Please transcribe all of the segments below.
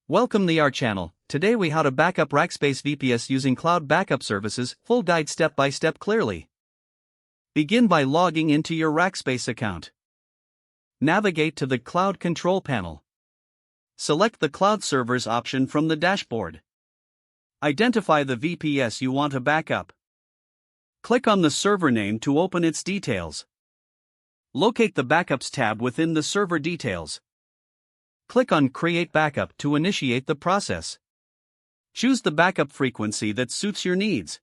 Welcome to our channel. Today we how to backup Rackspace VPS using cloud backup services, full guide step by step clearly. Begin by logging into your Rackspace account. Navigate to the Cloud Control panel. Select the Cloud Servers option from the dashboard. Identify the VPS you want to backup. Click on the server name to open its details. Locate the Backups tab within the server details. Click on Create Backup to initiate the process. Choose the backup frequency that suits your needs.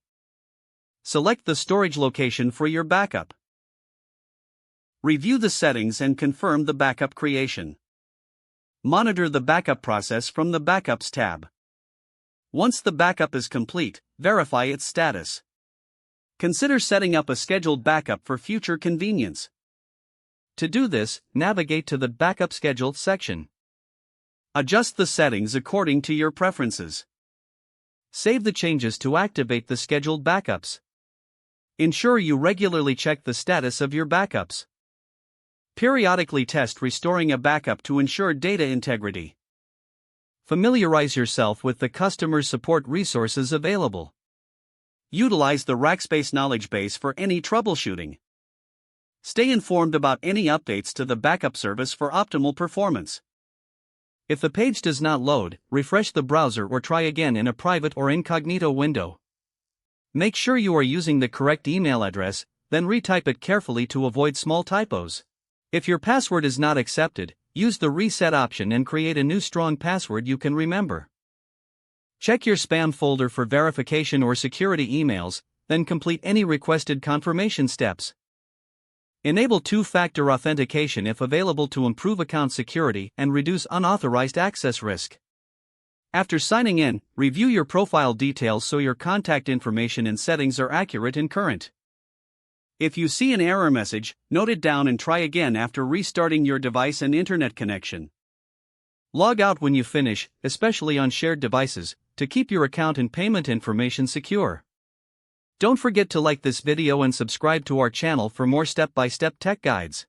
Select the storage location for your backup. Review the settings and confirm the backup creation. Monitor the backup process from the Backups tab. Once the backup is complete, verify its status. Consider setting up a scheduled backup for future convenience. To do this, navigate to the Backup Schedule section. Adjust the settings according to your preferences. Save the changes to activate the scheduled backups. Ensure you regularly check the status of your backups. Periodically test restoring a backup to ensure data integrity. Familiarize yourself with the customer support resources available. Utilize the Rackspace knowledge base for any troubleshooting. Stay informed about any updates to the backup service for optimal performance. If the page does not load, refresh the browser or try again in a private or incognito window. Make sure you are using the correct email address, then retype it carefully to avoid small typos. If your password is not accepted, use the reset option and create a new strong password you can remember. Check your spam folder for verification or security emails, then complete any requested confirmation steps. Enable two-factor authentication if available to improve account security and reduce unauthorized access risk. After signing in, review your profile details so your contact information and settings are accurate and current. If you see an error message, note it down and try again after restarting your device and internet connection. Log out when you finish, especially on shared devices, to keep your account and payment information secure. Don't forget to like this video and subscribe to our channel for more step-by-step tech guides.